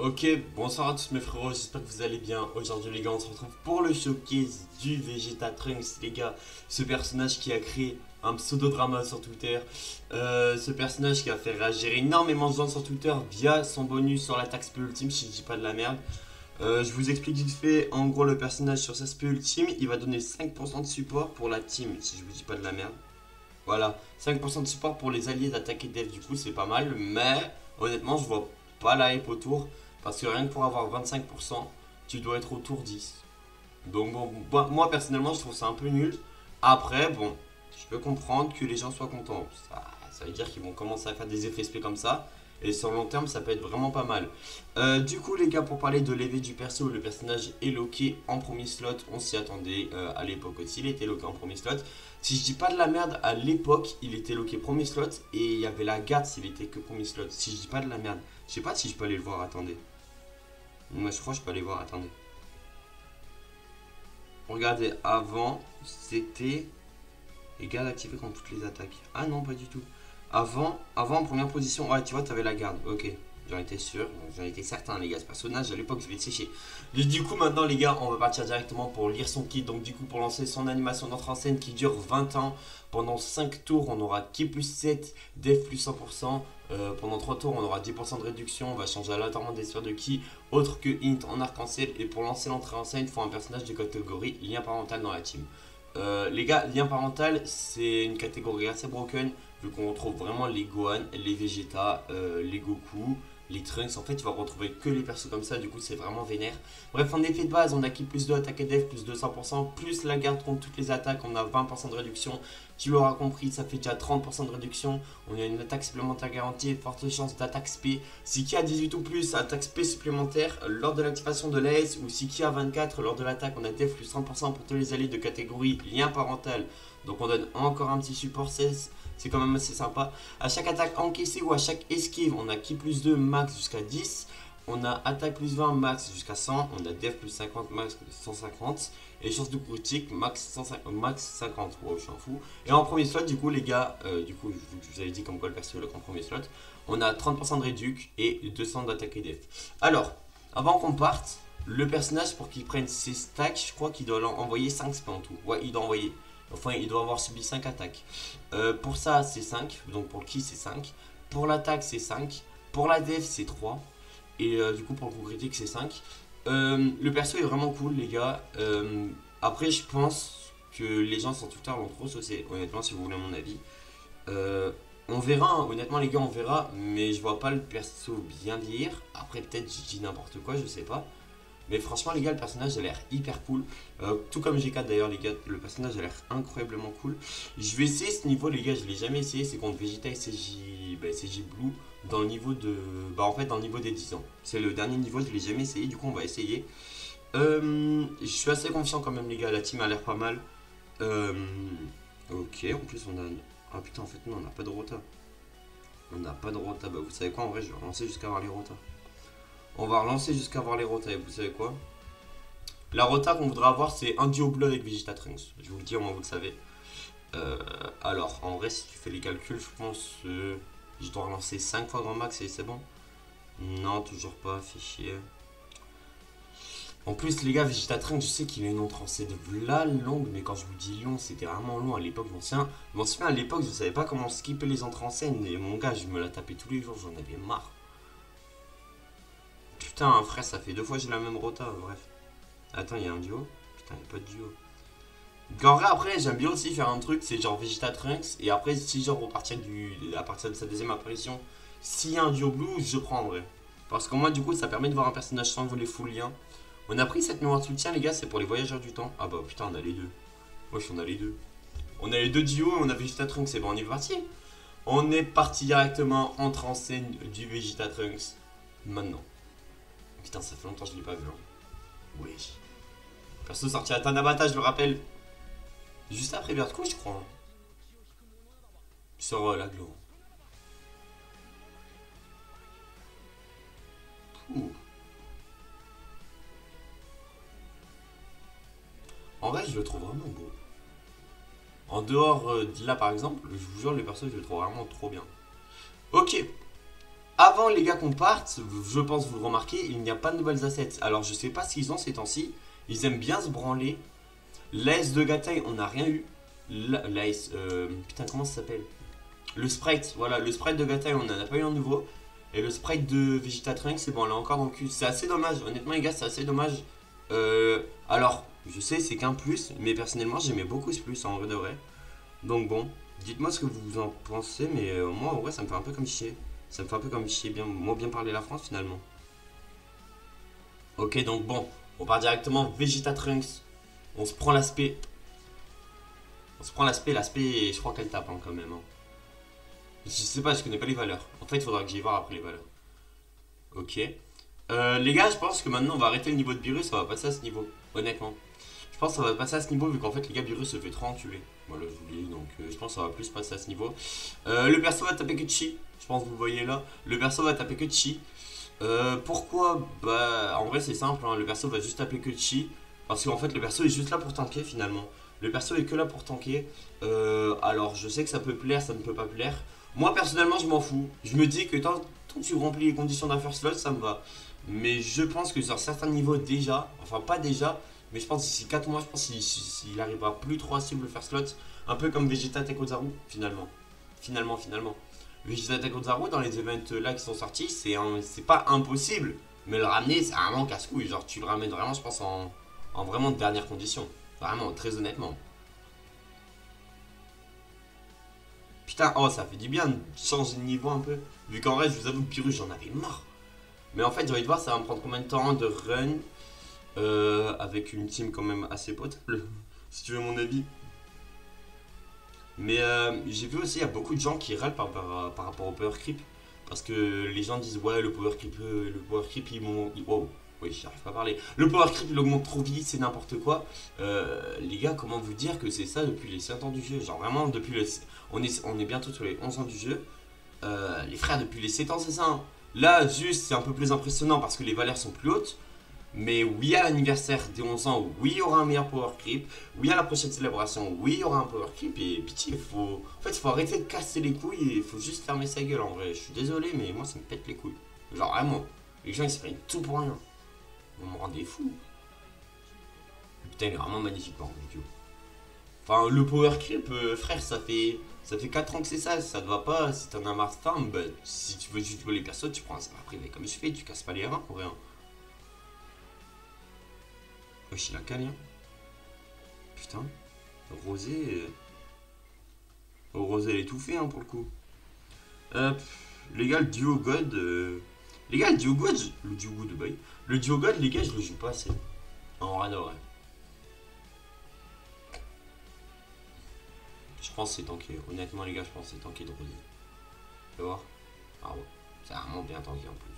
Ok, bonsoir à tous mes frérots, j'espère que vous allez bien. Aujourd'hui les gars, on se retrouve pour le showcase du Vegeta Trunks, les gars. Ce personnage qui a créé un pseudo-drama sur Twitter. Ce personnage qui a fait réagir énormément de gens sur Twitter via son bonus sur l'attaque spé ultime, si je dis pas de la merde. Je vous explique vite fait, en gros le personnage sur sa spé ultime, il va donner 5% de support pour la team, si je vous dis pas de la merde. Voilà, 5% de support pour les alliés d'attaque et def, du coup c'est pas mal, mais honnêtement je vois pas la hype autour, parce que rien que pour avoir 25%, tu dois être autour 10. Donc bon, moi personnellement je trouve ça un peu nul. Après, bon, je peux comprendre que les gens soient contents. Ça veut dire qu'ils vont commencer à faire des effets spé comme ça. Et sur le long terme, ça peut être vraiment pas mal. Du coup, les gars, pour parler de l'EV du perso, le personnage est loqué en premier slot. On s'y attendait à l'époque aussi. Il était loqué en premier slot. Si je dis pas de la merde, à l'époque, il était loqué premier slot. Et il y avait la garde s'il était que premier slot. Si je dis pas de la merde. Je sais pas si je peux aller le voir, attendez. Moi, je crois que je peux aller voir, attendez. Regardez, avant, c'était les gardes activés contre toutes les attaques. Ah non, pas du tout. Avant en première position, ouais, tu vois, t'avais la garde. Ok, j'en étais sûr, j'en étais certain, les gars. Ce personnage, à l'époque, je vais le sécher. Du coup, maintenant, les gars, on va partir directement pour lire son kit. Donc, du coup, pour lancer son animation d'entrée en scène qui dure 20 ans, pendant 5 tours, on aura ki plus 7, def plus 100%. Pendant 3 tours, on aura 10% de réduction. On va changer aléatoirement des sphères de ki, autre que int en arc-en-ciel. Et pour lancer l'entrée en scène, il faut un personnage de catégorie lien parental dans la team. Les gars, lien parental, c'est une catégorie assez broken, vu qu'on retrouve vraiment les Gohan, les Vegeta, les Goku, les Trunks. En fait, tu vas retrouver que les persos comme ça, du coup, c'est vraiment vénère. Bref, en effet de base, on a qui plus 2 attaque et def, plus 200%, plus la garde contre toutes les attaques, on a 20% de réduction. Tu l'auras compris, ça fait déjà 30% de réduction. On a une attaque supplémentaire garantie et forte chance d'attaque spé. Si qui a 18 ou plus, attaque spé supplémentaire lors de l'activation de l'AS, ou si qui a 24, lors de l'attaque, on a def plus 100% pour tous les alliés de catégorie lien parental. Donc on donne encore un petit support 16. C'est quand même assez sympa. À chaque attaque encaissée ou à chaque esquive, on a ki plus 2 max jusqu'à 10. On a attaque plus 20 max jusqu'à 100. On a def plus 50 max 150. Et chance de critique max 150, max 50. Wow, je suis un fou. Et en premier slot, du coup, les gars, du coup, je vous avais dit comme quoi le perso est en premier slot, on a 30% de réduc et 200 d'attaque et def. Alors, avant qu'on parte, le personnage pour qu'il prenne ses stacks, je crois qu'il doit envoyer 5 spams en tout. Ouais, il doit envoyer. Enfin, il doit avoir subi 5 attaques. Pour ça, c'est 5. Donc pour le ki, c'est 5. Pour l'attaque, c'est 5. Pour la def, c'est 3. Et du coup, pour le coup critique, c'est 5. Le perso est vraiment cool, les gars. Après, je pense que les gens sur Twitter l'ont trop saucé. Honnêtement, si vous voulez mon avis. On verra, hein. Honnêtement, les gars, on verra. Mais je vois pas le perso bien vieillir. Après, peut-être, je dis n'importe quoi, je sais pas. Mais franchement, les gars, le personnage a l'air hyper cool. Tout comme G4 d'ailleurs, les gars, le personnage a l'air incroyablement cool. Je vais essayer ce niveau, les gars, je l'ai jamais essayé. C'est contre Vegeta et CJ Blue dans le niveau de. Bah, en fait, dans le niveau des 10 ans. C'est le dernier niveau, je l'ai jamais essayé. Du coup, on va essayer. Je suis assez confiant quand même, les gars. La team a l'air pas mal. Euh, ok, en plus, on a. Ah putain, en fait, non, on n'a pas de rota. On n'a pas de rota. Bah, vous savez quoi, en vrai, je vais relancer jusqu'à avoir les rotas. On va relancer jusqu'à avoir les rotas. Et vous savez quoi? La rota qu'on voudra avoir, c'est un duo bleu avec Vegeta Trunks. Je vous le dis, au moins vous le savez. Alors, en vrai, si tu fais les calculs, je pense que je dois relancer 5 fois grand max et c'est bon. Non, toujours pas, fait chier. En plus, les gars, Vegeta Trunks, je sais qu'il a une entrée en scène là longue, mais quand je vous dis long, c'était vraiment long à l'époque. Je m'en souviens à l'époque, je savais pas comment skipper les entrées en scène. Et mon gars, je me la tapais tous les jours, j'en avais marre. Putain, frère, ça fait 2 fois que j'ai la même rota, bref. Attends, il y a un duo? Putain, il n'y a pas de duo. En vrai, après, j'aime bien aussi faire un truc, c'est genre Vegeta Trunks, et après, si genre à partir de sa deuxième apparition, s'il y a un duo blue, je prends en vrai. Parce qu'au moins, du coup, ça permet de voir un personnage sans voler full lien. On a pris cette mémoire de soutien, les gars, c'est pour les voyageurs du temps. Ah bah putain, on a les deux. Wesh, on a les deux. On a les deux duos et on a Vegeta Trunks, c'est bon, on est parti. On est parti directement, entre en scène du Vegeta Trunks. Maintenant. Putain, ça fait longtemps que je l'ai pas vu. Hein. Wesh. Perso sorti à Tanabata, je le rappelle. Juste après Birdco, je crois. Hein. Sur la glow. Ouh. En vrai, je le trouve vraiment beau. En dehors de là, par exemple, je vous jure, les persos, je le trouve vraiment trop bien. Ok. avant les gars qu'on parte, je pense vous le remarquez, il n'y a pas de nouvelles assets. Alors je sais pas ce qu'ils ont ces temps-ci. Ils aiment bien se branler. L'AS de Gatai, on n'a rien eu. L'AS, putain comment ça s'appelle? Le sprite, voilà, le sprite de Gatai, on n'en a pas eu un nouveau. Et le sprite de Vegetatrunks, c'est bon, on l'a encore dans le cul. C'est assez dommage, honnêtement les gars, c'est assez dommage. Alors, je sais, c'est qu'un plus, mais personnellement, j'aimais beaucoup ce plus, en vrai de vrai. Donc bon, dites-moi ce que vous en pensez, mais moi, en vrai, ça me fait un peu comme chier. Ça me fait un peu comme chier, bien, moi bien parler la France, finalement. Ok, donc bon, on part directement Vegetatrunks. On se prend l'aspect. On se prend l'aspect, je crois qu'elle tape hein, quand même. Hein. Je sais pas, je connais pas les valeurs. En fait, il faudra que j'y voir après les valeurs. Ok. Les gars, je pense que maintenant on va arrêter le niveau de Beerus, ça va passer à ce niveau, honnêtement. Je pense que ça va passer à ce niveau vu qu'en fait les gars Beerus se fait trop entuber. Voilà, je vous le dis, donc je pense que ça va plus passer à ce niveau. Le perso va taper que Chi, je pense que vous le voyez là. Le perso va taper que Chi. Pourquoi? Bah, en vrai c'est simple, hein. Le perso va juste taper que Chi. Parce qu'en fait le perso est juste là pour tanker finalement. Le perso est que là pour tanker. Alors je sais que ça peut plaire, ça ne peut pas plaire. Moi personnellement je m'en fous. Je me dis que tant que tu remplis les conditions d'un first slot, ça me va. Mais je pense que sur certains niveaux déjà, enfin pas déjà, mais je pense d'ici 4 mois, je pense qu'il arrivera plus trop à suivre le first slot. Un peu comme Vegeta Tekozaru finalement. Finalement. Vegeta Tekozaru dans les events là qui sont sortis, c'est pas impossible. Mais le ramener, c'est vraiment casse-couille. Genre tu le ramènes vraiment, je pense, en vraiment de dernières conditions. Vraiment, très honnêtement. Putain, oh ça fait du bien de changer de niveau un peu. Vu qu'en vrai, je vous avoue que Pyrrhus, j'en avais marre. Mais en fait, j'ai envie de voir, ça va me prendre combien de temps de run avec une team quand même assez potable, si tu veux mon avis. Mais j'ai vu aussi, il y a beaucoup de gens qui râlent par rapport au power creep. Parce que les gens disent, ouais, le power creep, wow, oui, j'arrive pas à parler. Le power creep, il augmente trop vite, c'est n'importe quoi. Les gars, comment vous dire que c'est ça depuis les 7 ans du jeu? Genre vraiment, depuis le... On est bientôt sur les 11 ans du jeu. Les frères, depuis les 7 ans, c'est ça. Hein. Là, juste, c'est un peu plus impressionnant parce que les valeurs sont plus hautes. Mais oui, à l'anniversaire des 11 ans, oui, il y aura un meilleur power creep. Oui, à la prochaine célébration, oui, il y aura un power creep. Et pitié, en fait, il faut arrêter de casser les couilles et il faut juste fermer sa gueule en vrai. Je suis désolé, mais moi, ça me pète les couilles. Genre, vraiment, les gens, ils se prennent tout pour rien. Vous me rendez fou. Putain, il est vraiment magnifique, par contre, vidéo. Enfin, le power creep, frère, ça fait 4 ans que c'est ça. Ça te va pas. Si t'en as marre de farm, bah, si tu veux juste jouer les persos, tu prends un serveur privé comme je fais. Tu casses pas les reins pour rien. Wesh, il a calé, hein. Putain. Rosé. Oh, Rosé, elle est étouffée, hein, pour le coup. Les gars, le duo God. Les gars, le duo God. Le duo God, bah, le duo God, les gars, je le joue pas assez. En vrai, ouais. Je pense que c'est tanké. Honnêtement, les gars, je pense que c'est tanké de Rosé. Tu vas voir? Ah ouais. C'est vraiment bien tanké en plus.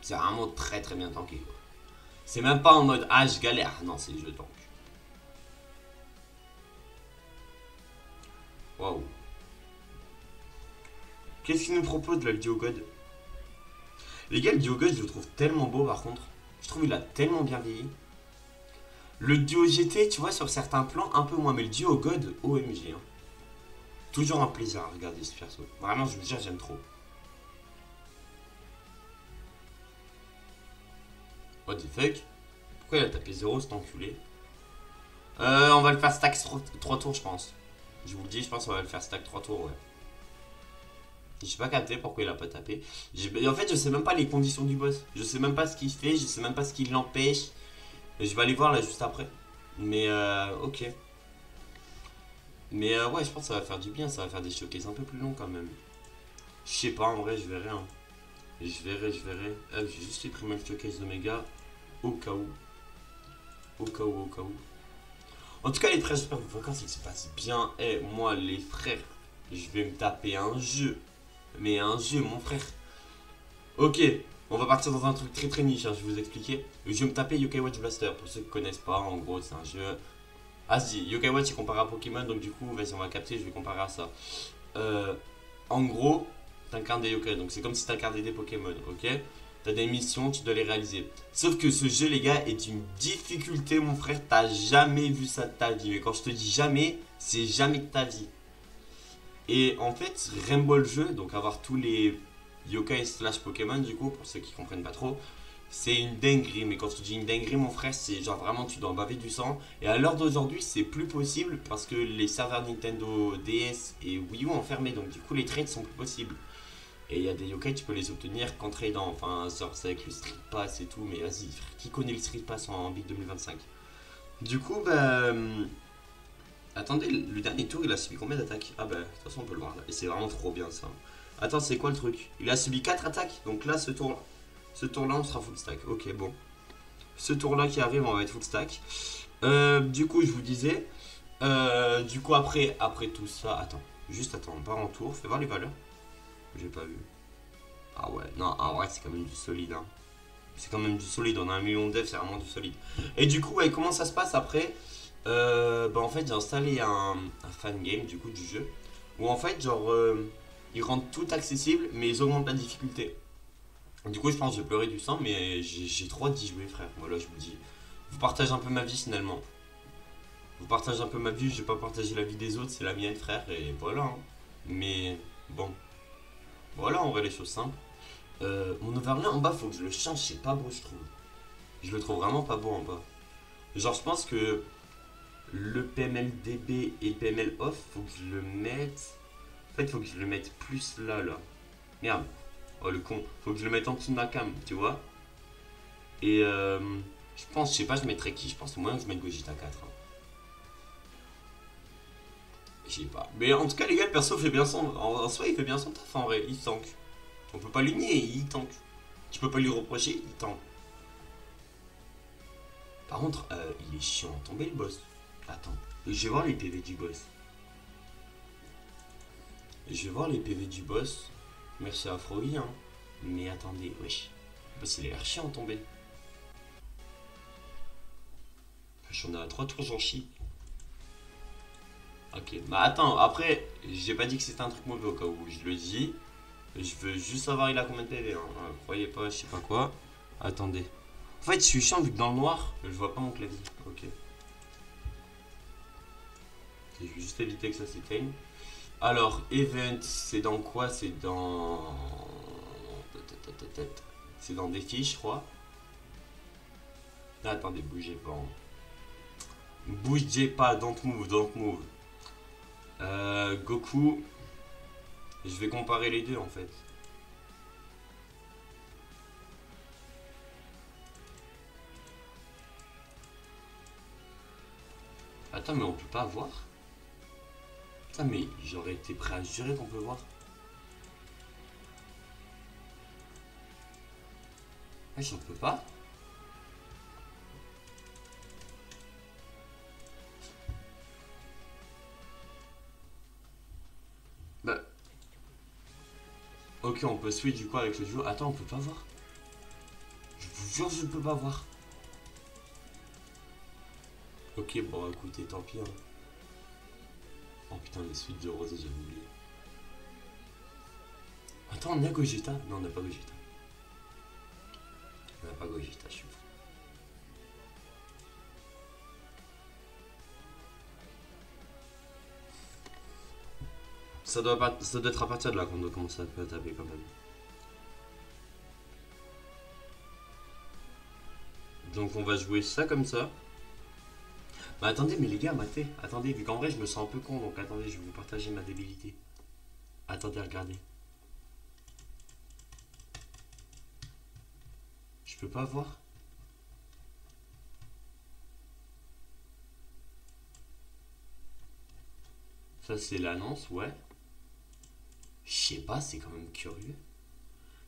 C'est vraiment très très bien tanké. C'est même pas en mode ah je galère. Non, c'est je tank. Waouh. Qu'est-ce qu'il nous propose là, le Diogod? Les gars, le Diogod, je le trouve tellement beau par contre. Je trouve qu'il a tellement bien vieilli. Le duo GT, tu vois, sur certains plans, un peu moins. Mais le duo God, OMG. Hein. Toujours un plaisir à regarder ce perso. Vraiment, je vous jure, j'aime trop. What the fuck? Pourquoi il a tapé 0 cet enculé? On va le faire stack 3 tours, je pense. Je vous le dis, je pense qu'on va le faire stack 3 tours, ouais. J'ai pas capté pourquoi il a pas tapé. En fait, je sais même pas les conditions du boss. Je sais même pas ce qu'il fait, je sais même pas ce qui l'empêche. Je vais aller voir là juste après. Mais ok. Mais ouais, je pense que ça va faire du bien, ça va faire des showcases un peu plus longs quand même. Je sais pas, en vrai, je verrai. Hein. Je verrai. J'ai juste supprimé le showcase d'Omega. Au cas où. Au cas où. En tout cas, les frères, j'espère que vos vacances se passent bien. Et moi, les frères, je vais me taper un jeu. Mais un jeu, mon frère. Ok, on va partir dans un truc très très niche, hein, je vais vous expliquer. Je vais me taper Yokai Watch Blaster. Pour ceux qui connaissent pas, en gros, c'est un jeu. Ah si, Yokai Watch est comparé à Pokémon, donc du coup, vas-y, on va capter, je vais comparer à ça. En gros, t'incarnes des yokai, donc c'est comme si t'incarnais des Pokémon, ok? T'as des missions, tu dois les réaliser. Sauf que ce jeu, les gars, est d'une difficulté, mon frère, t'as jamais vu ça de ta vie. Mais quand je te dis jamais, c'est jamais de ta vie. Et en fait, Rainbow le jeu, donc avoir tous les yokai slash Pokémon, du coup, pour ceux qui comprennent pas trop, c'est une dinguerie. Mais quand tu dis une dinguerie, mon frère, c'est genre vraiment tu dois en baver du sang. Et à l'heure d'aujourd'hui, c'est plus possible parce que les serveurs Nintendo DS et Wii U ont fermé. Donc du coup, les trades sont plus possibles. Et il y a des yokai, tu peux les obtenir qu'en tradant. Enfin, genre, c'est avec le Street Pass et tout. Mais vas-y, frère, qui connaît le Street Pass en Big 2025? Du coup, bah. Attendez, le dernier tour, il a subi combien d'attaques? Ah bah, de toute façon, on peut le voir là. Et c'est vraiment trop bien ça. Attends, c'est quoi le truc? Il a subi 4 attaques. Donc là, ce tour-là, on sera full stack. Ok, bon. Ce tour-là qui arrive, on va être full stack. Du coup, je vous disais. Du coup, après tout ça. Attends, juste attends, on part en tour. Fais voir les valeurs. J'ai pas vu. Ah ouais, non, en vrai, c'est quand même du solide. Hein. C'est quand même du solide. On a 1 million de devs, c'est vraiment du solide. Et du coup, ouais, comment ça se passe après? Bah en fait j'ai installé un fan game du coup du jeu où en fait genre ils rendent tout accessible mais ils augmentent la difficulté. Du coup je pense que je vais pleurer du sang mais j'ai trop hâte d'y jouer frère. Voilà je vous dis. Vous partagez un peu ma vie finalement. Vous partagez un peu ma vie, je vais pas partager la vie des autres, c'est la mienne frère et voilà. Hein. Mais bon, voilà en vrai les choses simples. Mon overlay en bas faut que je le change, c'est pas beau je trouve. Je le trouve vraiment pas beau en bas. Genre je pense que le PML-DB et le PML off, faut que je le mette. En fait, il faut que je le mette plus là, là. Merde. Oh le con. Faut que je le mette en dessous de ma cam, tu vois. Et je pense, je sais pas, je mettrais qui? Je pense que moyen que je mette Gogeta 4. Hein. Je sais pas. Mais en tout cas, les gars, le perso fait bien son. En soi, il fait bien son taf en vrai. Il tank. On peut pas lui nier, il tank. Tu peux pas lui reprocher, il tank. Par contre, il est chiant à tomber le boss. Attends. Je vais voir les PV du boss. Je vais voir les PV du boss. Merci à Froggy, hein. Mais attendez, wesh. Le boss, il a l'air chiant à tomber. J'en ai à 3 tours, j'en chie. Ok, bah attends, après, j'ai pas dit que c'était un truc mauvais au cas où je le dis. Je veux juste savoir il a combien de PV, hein. Croyez pas, je sais pas quoi. Attendez. En fait, je suis chiant vu que dans le noir, je vois pas mon clavier. Ok. Je vais juste éviter que ça s'éteigne. Alors, event, c'est dans quoi? C'est dans. C'est dans défi, je crois. Ah, attendez, bougez pas. Hein. Bougez pas, don't move, don't move. Goku. Je vais comparer les deux en fait. Attends, mais on peut pas voir? Putain, mais j'aurais été prêt à jurer qu'on peut voir. Ah, j'en peux pas? Bah. Ok, on peut switch du coup avec le jeu. Attends, on peut pas voir. Je vous jure, je ne peux pas voir. Ok, bon, écoutez, tant pis. Hein. Oh putain, les suites de Rose, j'avais oublié. Attends, on a Gogeta? Non, on n'a pas Gogeta. On n'a pas Gogeta, je suis fou. Ça doit être à partir de là qu'on doit commencer à taper quand même. Donc on va jouer ça comme ça. Bah attendez, mais les gars, matez. Attendez, vu qu'en vrai je me sens un peu con, donc attendez, je vais vous partager ma débilité. Attendez, regardez. Je peux pas voir. Ça c'est l'annonce, ouais. Je sais pas, c'est quand même curieux.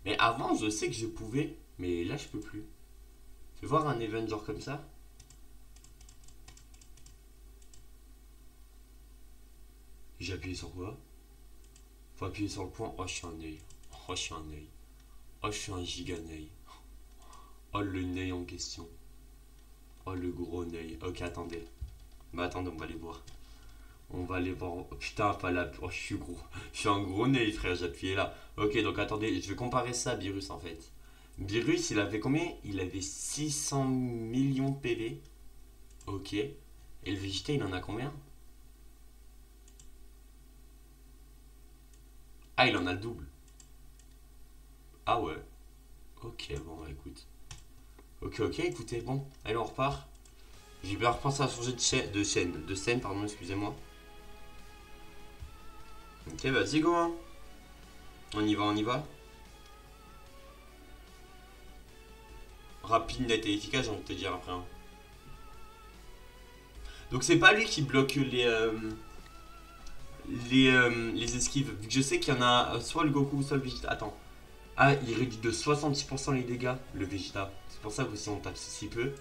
Mais avant, je sais que je pouvais, mais là je peux plus. Fais voir un event genre comme ça. J'ai appuyé sur quoi? Faut appuyer sur le point. Oh, je suis un œil. Oh, je suis un œil. Oh, je suis un giga œil. Oh, le nœud en question. Oh, le gros œil. Ok, attendez. Bah, attendez, on va aller voir. On va aller voir. Oh, putain, pas là. Oh, je suis gros. Je suis un gros nœud, frère. J'ai appuyé là. Ok, donc attendez. Je vais comparer ça à Beerus en fait. Beerus, il avait combien? Il avait 600 millions de PV. Ok. Et le Vegeta, il en a combien? Ah, il en a le double. Ah ouais. Ok, bon, bah, écoute. Ok, écoutez, bon. Allez, on repart. J'ai bien repensé à changer de scène, pardon, excusez-moi. Ok, vas-y, go, hein. On y va. Rapide, net et efficace, j'ai envie de te dire après, hein. Donc c'est pas lui qui bloque les esquives. Vu que je sais qu'il y en a soit le Goku, soit le Vegeta. Attends. Ah, il réduit de 66% les dégâts, le Vegeta. C'est pour ça que si on tape si peu.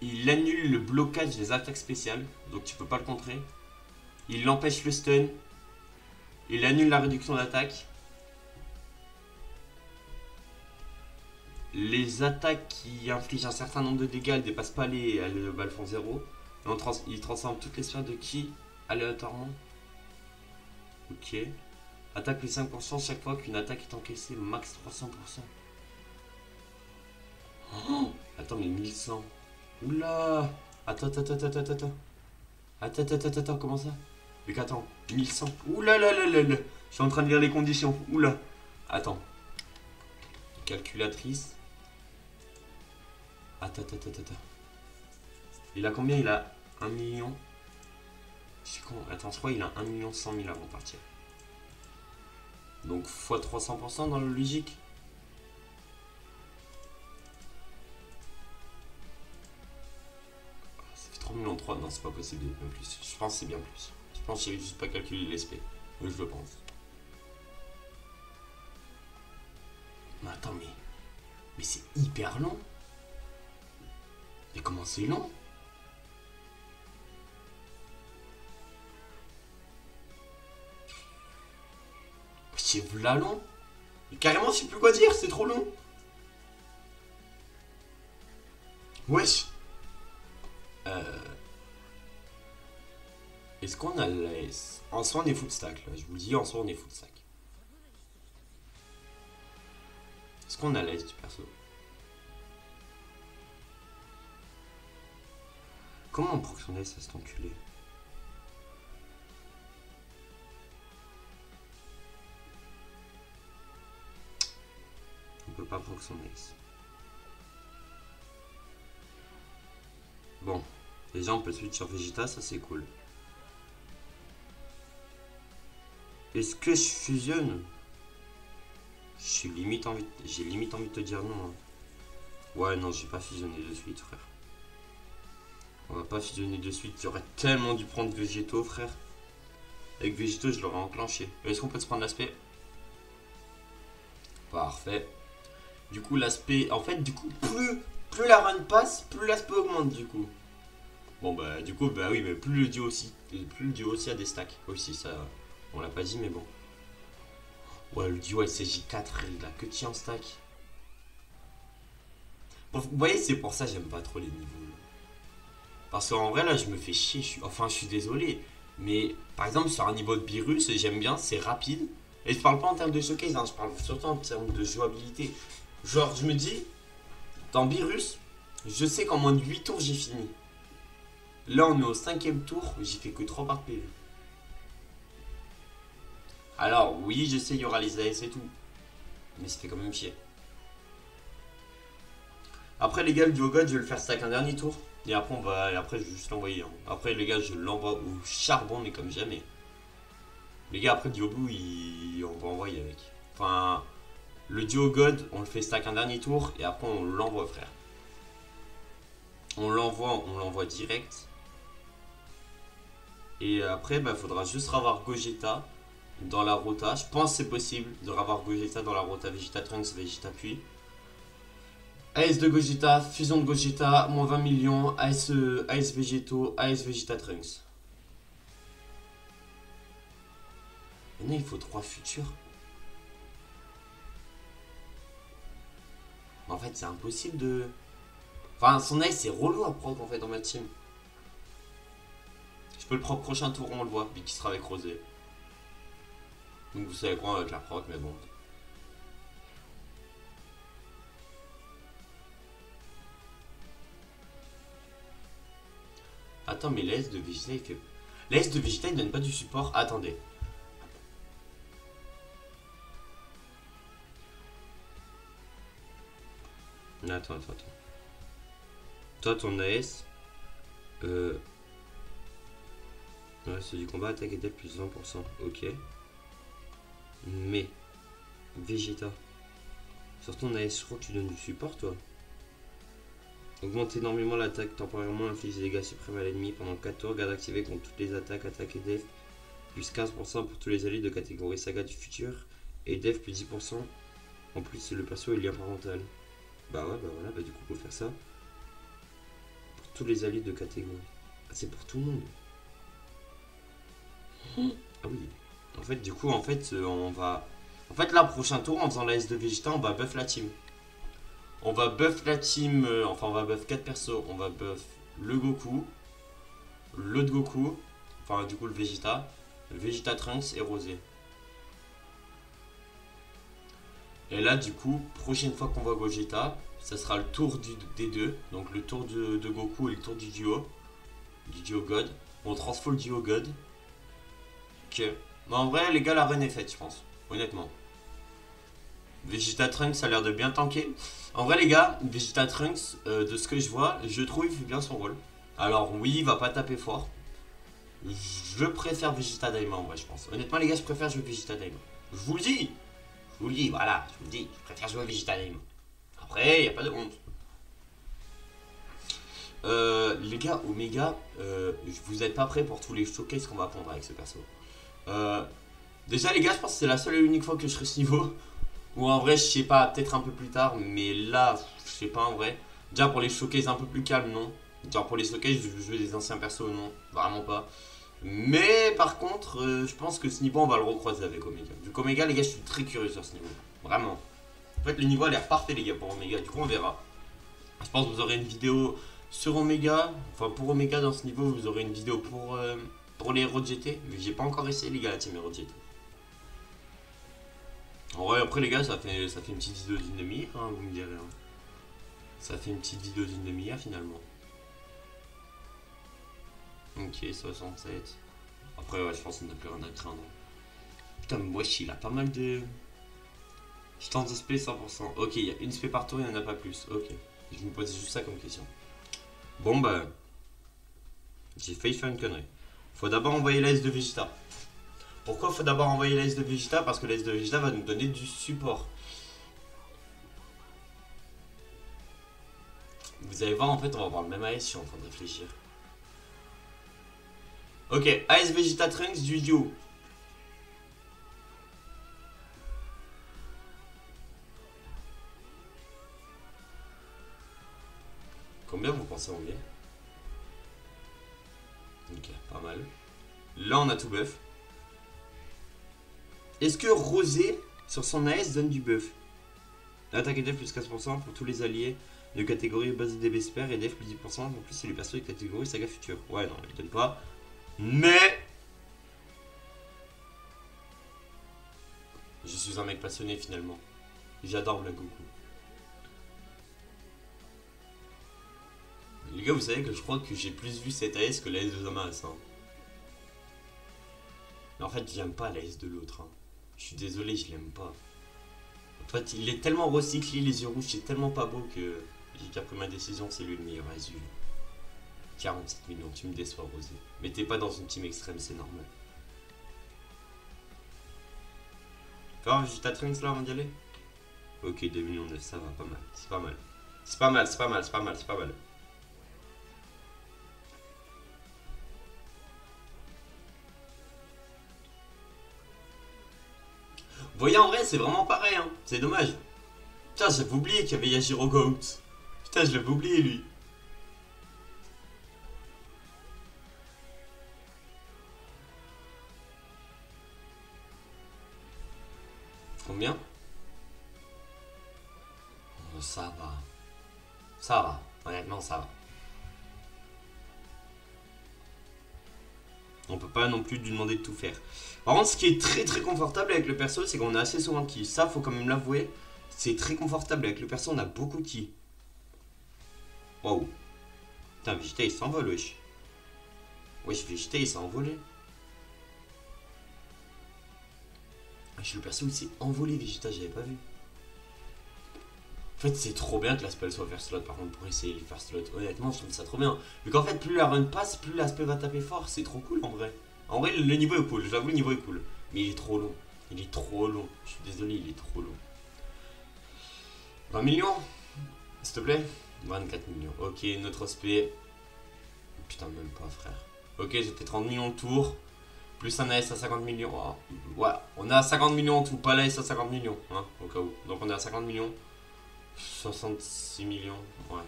Il annule le blocage des attaques spéciales, donc tu peux pas le contrer. Il empêche le stun. Il annule la réduction d'attaque. Les attaques qui infligent un certain nombre de dégâts, elles dépassent pas elles font 0. Il transforme toutes les sphères de ki aléatoirement. Ok. Attaque plus 5% chaque fois qu'une attaque est encaissée, max 300%. Oh, attends, mais 1100. Oula. Attends, comment ça? Mais qu'attends, 1100. Oula là là là là. Je suis en train de lire les conditions. Oula. Attends. Calculatrice. Attends. Il a combien? Il a 1 million. Attends, je crois qu'il a 1 100 000 avant de partir. Donc x 300% dans le logique. Ça fait 3 millions 3. Non, c'est pas possible d'être bien plus. Je pense que c'est bien plus. Je pense qu'il avait juste pas calculé l'SP. Oui, je le pense. Mais attends, mais c'est hyper long. Mais comment c'est long? C'est v'là long. Mais carrément, je sais plus quoi dire, c'est trop long. Wesh. Est-ce qu'on a l'AS? En soi, on est full stack là. Je vous le dis, en soi, on est full stack. Est-ce qu'on a l'AS du perso? Comment on proc son AS à cet enculé? On peut pas proc son AS. Bon. Déjà, on peut switch sur Vegeta, ça c'est cool. Est-ce que je fusionne? J'ai limite envie de te dire non. Hein. Ouais, non, j'ai pas fusionné de suite, frère. On va pas fusionner de suite. J'aurais tellement dû prendre Végéto, frère. Avec Végéto, je l'aurais enclenché. Est-ce qu'on peut se prendre l'aspect? Parfait. Du coup, l'aspect... En fait, du coup, plus la run passe, plus l'aspect augmente, du coup. Bon, bah, du coup, bah oui, mais plus le duo aussi a des stacks. Aussi, ça... On l'a pas dit, mais bon. Ouais, le duo SSJ4, frère, il a que de en stack. Bon, vous voyez, c'est pour ça que j'aime pas trop les niveaux. Parce qu'en vrai, là, je me fais chier. Enfin, je suis désolé. Mais, par exemple, sur un niveau de Beerus, j'aime bien, c'est rapide. Et je parle pas en termes de showcase, hein, je parle surtout en termes de jouabilité. Genre, je me dis, dans Beerus, je sais qu'en moins de 8 tours, j'ai fini. Là, on est au 5ème tour, j'ai fait que 3 barres de PV. Alors, oui, je sais, il y aura les AS et tout. Mais ça fait quand même chier. Après, les gars, le duo God, je vais le faire stack un dernier tour. Et après, je vais juste l'envoyer. Hein. Après, les gars, je l'envoie au charbon, mais comme jamais. Les gars, après, duo Blue, on va envoyer avec. Enfin, le duo God, on le fait stack un dernier tour. Et après, on l'envoie, frère. On l'envoie direct. Et après, bah, faudra juste revoir Gogeta dans la rota. Je pense que c'est possible de revoir Gogeta dans la rota Vegeta Trunks, Vegeta Puis. AS de Gogeta, fusion de Gogeta, moins 20 millions, AS Vegeto, AS Vegeta Trunks. Maintenant, il faut 3 futurs. En fait, c'est impossible de... Enfin, son AS, c'est relou à prendre en fait dans ma team. Je peux le prendre prochain tour, on le voit, vu qu'il sera avec Rosé. Donc vous savez quoi avec la proc, mais bon. Attends, mais l'AS de Vegeta, il fait... L'AS de Vegeta, il donne pas du support. Attendez. Attends. Toi, ton AS. Ouais, c'est du combat, attaque et def plus 20%. Ok. Mais. Vegeta. Sur ton AS, je crois que tu donnes du support, toi. Augmente énormément l'attaque, temporairement inflige des dégâts suprêmes à l'ennemi pendant 4 tours. Garde activé contre toutes les attaques, attaque et def. Plus 15% pour tous les alliés de catégorie saga du futur. Et def plus 10%. En plus, c'est le perso et le lien parental. Bah ouais, bah voilà, bah du coup, faut faire ça. Pour tous les alliés de catégorie. Ah, c'est pour tout le monde. Ah oui. En fait, du coup, on va. En fait, là, prochain tour, en faisant la S de Vegeta, on va buff la team. On va buff la team. Enfin, on va buff 4 persos. On va buff le Goku, l'autre Goku, enfin, du coup, le Vegeta Trunks et Rosé. Et là, du coup, prochaine fois qu'on voit Gogeta, ça sera le tour des deux. Donc, le tour de Goku et le tour du duo God. On transforme le duo God. Ok. Mais en vrai, les gars, la run est faite, je pense. Honnêtement. Vegeta Trunks a l'air de bien tanker. En vrai, les gars, Vegeta Trunks, de ce que je vois, je trouve il fait bien son rôle. Alors, oui, il va pas taper fort. Je préfère Vegeta Daima en vrai, je pense. Honnêtement, les gars, je préfère jouer Vegeta Daima. Je vous le dis. Je vous le dis, voilà. Je vous le dis. Je préfère jouer Vegeta Daima. Après, y a pas de honte. Les gars, Omega, vous êtes pas prêts pour tous les showcases qu'on va prendre avec ce perso. Déjà, les gars, je pense que c'est la seule et unique fois que je serai ce niveau. Ou en vrai, je sais pas, peut-être un peu plus tard, mais là, je sais pas en vrai. Déjà pour les showcases un peu plus calmes, non. Genre pour les showcases, je veux des anciens persos, non, vraiment pas. Mais par contre, je pense que ce niveau, on va le recroiser avec Omega. Vu qu'Omega, les gars, je suis très curieux sur ce niveau. Vraiment. En fait, le niveau a l'air parfait, les gars, pour Omega. Du coup, on verra. Je pense que vous aurez une vidéo sur Omega. Enfin, pour Omega, dans ce niveau, vous aurez une vidéo pour les héros de GT. Mais j'ai pas encore essayé, les gars, la team héros de GT. En vrai, après les gars, ça fait une petite vidéo d'une demi-heure, hein, vous me direz. Hein. Ça fait une petite vidéo d'une demi-heure finalement. Ok, 67. Après, ouais, je pense qu'on n'a plus rien à craindre. Putain, mais wesh, il a pas mal de. Je tente de spé 100%. Ok, il y a une spé par tour, il n'y en a pas plus. Ok. Je me posais juste ça comme question. Bon, bah. J'ai failli faire une connerie. Faut d'abord envoyer la S de Vegeta. Pourquoi faut d'abord envoyer la S de Vegeta? Parce que la S de Vegeta va nous donner du support. Vous allez voir, en fait, on va avoir le même AS, je suis en train de réfléchir. Ok, AS Vegeta Trunks du duo. Combien vous pensez en bien? Ok, pas mal. Là, on a tout buff. Est-ce que Rosé, sur son AS, donne du buff? Attaque et def plus 15% pour tous les alliés de catégorie base de DB et def plus 10%. En plus, c'est les persos de catégorie saga future. Ouais, non, il donne pas. Mais. Je suis un mec passionné finalement. J'adore Black Goku. Les gars, vous savez que je crois que j'ai plus vu cette AS que la S de Zamasu. Hein. Mais en fait, j'aime pas la S de l'autre. Hein. Je suis désolé, je l'aime pas. En fait, il est tellement recyclé, les yeux rouges, c'est tellement pas beau que j'ai déjà pris ma décision, c'est lui le meilleur Azul. 47 millions, tu me déçois, Rosé. Mais t'es pas dans une team extrême, c'est normal. Fais voir, Vegeta Trunks là avant d'y aller. Ok, 2 millions 9, ça va, pas mal. C'est pas mal. C'est pas mal, c'est pas mal, c'est pas mal, c'est pas mal. Vous voyez, en vrai, c'est vraiment pareil, hein. C'est dommage. Putain, j'avais oublié qu'il y avait Yajiro Goat. Putain, je l'avais oublié, lui. Combien? Oh, ça va. Ça va. Honnêtement, ça va. On peut pas non plus lui demander de tout faire. Par contre, ce qui est très très confortable avec le perso, c'est qu'on a assez souvent de ki. Ça, faut quand même l'avouer. C'est très confortable avec le perso, on a beaucoup de ki. Waouh. Putain, Vegeta il s'envole, wesh. Wesh, Vegeta il s'est envolé. Wesh, le perso il s'est envolé, Vegeta, j'avais pas vu. En fait, c'est trop bien que la spell soit first slot, par contre, pour essayer les first slot. Honnêtement, je trouve ça trop bien. Mais qu'en fait, plus la run passe, plus la spell va taper fort. C'est trop cool en vrai. En vrai, le niveau est cool. J'avoue, le niveau est cool. Mais il est trop long. Il est trop long. Je suis désolé, il est trop long. 20 millions, s'il te plaît. 24 millions. Ok, notre SP. Putain, même pas, frère. Ok, j'ai fait 30 millions de tours. Plus un AS à 50 millions. Oh, ouais, on a 50 millions en tout. Pas l'AS à 50 millions. Hein, au cas où. Donc on est à 50 millions. 66 millions. Ouais.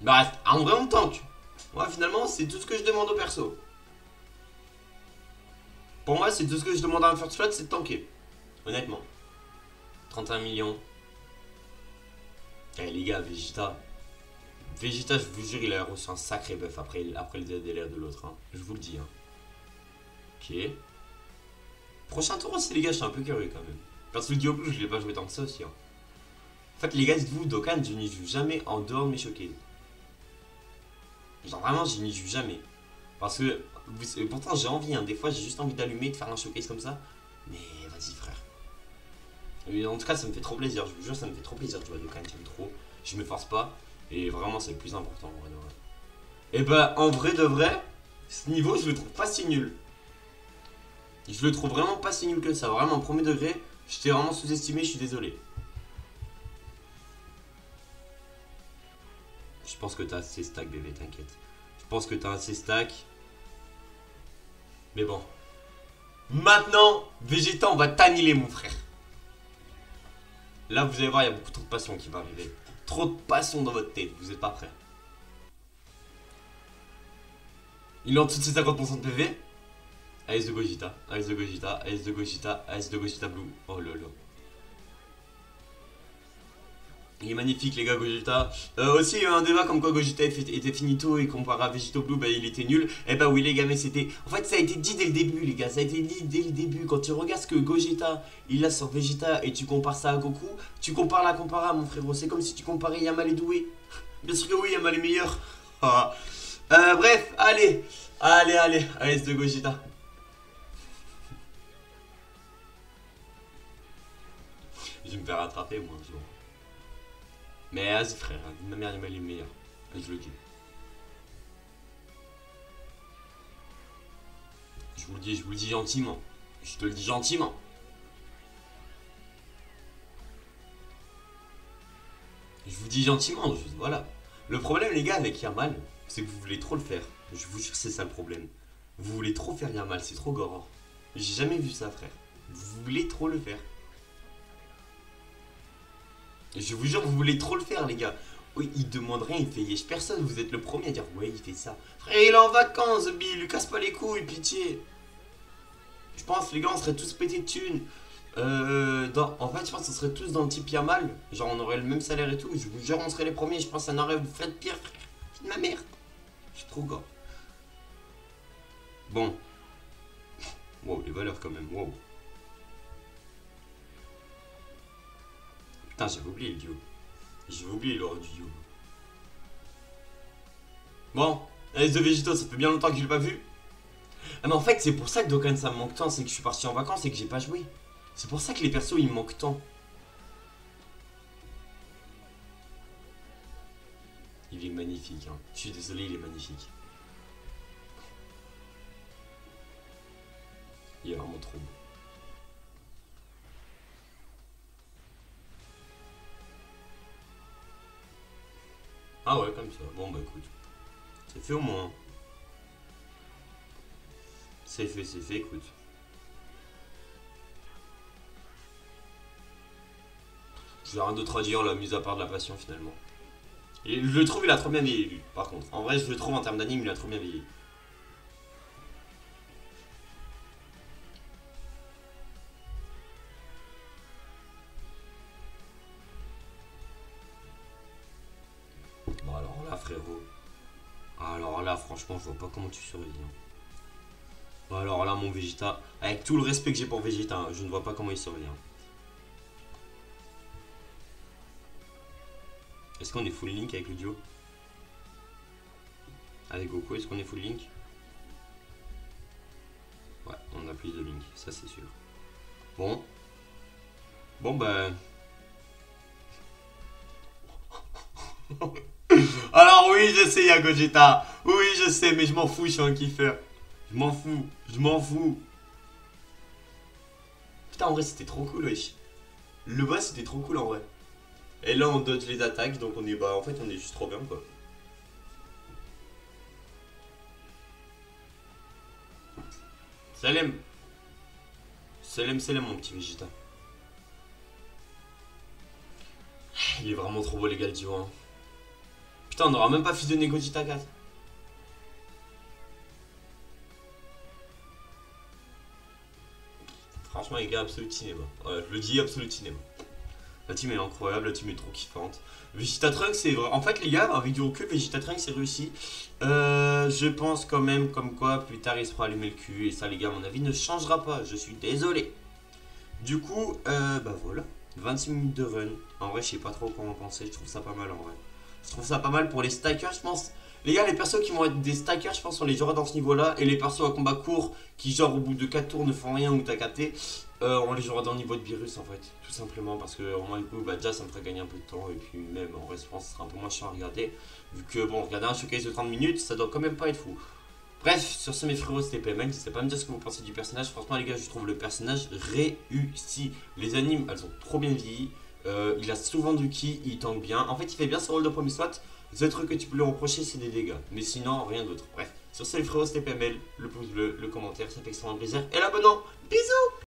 Bah, en vrai, on tank. Ouais, finalement, c'est tout ce que je demande au perso. Pour moi, c'est tout ce que je demande à un first slot, c'est de tanker. Honnêtement. 31 millions. Eh les gars, Vegeta. Vegeta, je vous jure, il a reçu un sacré buff après le délire de l'autre. Hein. Je vous le dis. Hein. Ok. Prochain tour aussi, les gars, je suis un peu curieux quand même. Parce que le Diablo, je l'ai pas joué tant que ça aussi. Hein. En fait, les gars, dites-vous, Dokkan, je n'y joue jamais en dehors de mes showcases. Genre vraiment, je n'y joue jamais. Parce que, pourtant, j'ai envie. Hein. Des fois, j'ai juste envie d'allumer, de faire un showcase comme ça. Mais vas-y, frère. Et en tout cas, ça me fait trop plaisir. Je vous jure, ça me fait trop plaisir de jouer à Dokkan. J'aime trop. Je me force pas. Et vraiment, c'est le plus important en vrai de vrai. Et bah, en vrai de vrai, ce niveau, je le trouve pas si nul. Je le trouve vraiment pas si nul que ça. Vraiment, premier degré, je t'ai vraiment sous-estimé, je suis désolé. Je pense que t'as assez stack, bébé, t'inquiète. Je pense que t'as assez stack. Mais bon. Maintenant, Vegeta, on va t'annihiler, mon frère. Là, vous allez voir, il y a beaucoup trop de passion qui va arriver. Trop de passion dans votre tête, vous êtes pas prêts. Il est en dessous de ses 50% de PV. AS de Gogeta, AS de Gogeta, AS de Gogeta, AS de Gogeta Blue. Oh lolo. Il est magnifique les gars Gogeta. Aussi il y a eu un débat comme quoi Gogeta était finito et comparé à Vegeta Blue bah il était nul. Eh bah oui les gars mais c'était... En fait ça a été dit dès le début les gars, ça a été dit dès le début. Quand tu regardes ce que Gogeta il a sur Vegeta et tu compares ça à Goku, tu compares l'incomparable mon frérot. C'est comme si tu comparais Yamal et Doué. Bien sûr que oui Yamal est meilleur. Bref, allez, AS de Gogeta. Je vais me faire rattraper moi un jour. Mais vas-y frère, ma mère elle est meilleure. Je le dis. Je vous le dis gentiment. Je te le dis gentiment. Je vous dis gentiment, voilà. Le problème les gars avec Yamal, c'est que vous voulez trop le faire. Je vous jure que c'est ça le problème. Vous voulez trop faire Yamal, c'est trop gore. J'ai jamais vu ça frère. Vous voulez trop le faire. Je vous jure, vous voulez trop le faire, les gars. Oui, il demande rien, il fait yesh personne. Vous êtes le premier à dire, ouais, il fait ça. Frère, il est en vacances, Bill, lui casse pas les couilles, pitié. Je pense, les gars, on serait tous pétés de thunes. En fait, je pense qu'on serait tous dans le type Yamal. Genre, on aurait le même salaire et tout. Je vous jure, on serait les premiers. Je pense que ça n'aurait fait de pire, frère. Fille de ma mère. Je suis trop gars. Bon. Wow, les valeurs quand même, wow. Putain, j'avais oublié le duo. J'avais oublié l'heure du duo. Bon, AS de Végéto, ça fait bien longtemps que je l'ai pas vu. Ah mais en fait c'est pour ça que Dokkan ça me manque tant, c'est que je suis parti en vacances et que j'ai pas joué. C'est pour ça que les persos ils me manquent tant. Il est magnifique hein. Je suis désolé, il est magnifique. Il est vraiment trop beau. Ah ouais comme ça, bon bah écoute. C'est fait au moins. C'est fait, écoute. J'ai rien d'autre à dire là, mis à part de la passion finalement. Et je le trouve, il a trop bien vieilli lui, par contre. En vrai, je le trouve en termes d'anime, il a trop bien vieilli. Bon, alors là, frérot. Alors là, franchement, je vois pas comment tu survis. Hein. Bon, alors là, mon Vegeta, avec tout le respect que j'ai pour Vegeta, hein, je ne vois pas comment il survit. Hein. Est-ce qu'on est full link avec le duo? Avec Goku, est-ce qu'on est full link? Ouais, on a plus de link, ça c'est sûr. Bon. Bon bah... Alors oui, je sais, y'a Gogeta. Oui, je sais, mais je m'en fous, je suis un kiffeur. Je m'en fous, je m'en fous. Putain, en vrai, c'était trop cool, wesh. Le boss, c'était trop cool, en vrai. Et là, on dodge les attaques, donc on est, bah, en fait, on est juste trop bien, quoi. Salam. Salam, salam, mon petit Vegeta. Il est vraiment trop beau, les gars, le Divo, hein. Putain, on n'aura même pas fusionné Gogeta 4. Franchement, les gars, Absolute Cinéma. Ouais, je le dis, Absolute Cinéma. La team est incroyable, la team est trop kiffante. Vegeta Trunks, c'est vrai. En fait, les gars, avec du recul, Vegeta Trunks, c'est réussi. Je pense quand même, comme quoi, plus tard, il se fera allumer le cul. Et ça, les gars, à mon avis, ne changera pas. Je suis désolé. Du coup, bah voilà. 26 minutes de run. En vrai, je sais pas trop comment penser. Je trouve ça pas mal, en vrai. Je trouve ça pas mal pour les stackers, je pense. Les gars, les persos qui vont être des stackers, je pense, on les jouera dans ce niveau-là. Et les persos à combat court, qui genre au bout de 4 tours ne font rien ou t'as capté, on les jouera dans le niveau de virus en fait. Tout simplement parce que, au moins, du coup, bah, déjà ça me ferait gagner un peu de temps. Et puis, même en vrai, je pense que ce sera un peu moins chiant à regarder. Vu que, bon, regarder un showcase de 30 minutes, ça doit quand même pas être fou. Bref, sur ce, mes frérots, c'était PML. N'hésitez pas à me dire ce que vous pensez du personnage. Franchement, les gars, je trouve le personnage réussi. Les animes, elles ont trop bien vieilli. Il a souvent du ki, il tank bien. En fait, il fait bien son rôle de premier SWAT. Le seul truc que tu peux lui reprocher, c'est des dégâts. Mais sinon, rien d'autre. Bref, sur ce, les frérots, c'était PML. Le pouce bleu, le commentaire, ça fait extrêmement plaisir. Et l'abonnement. Bisous!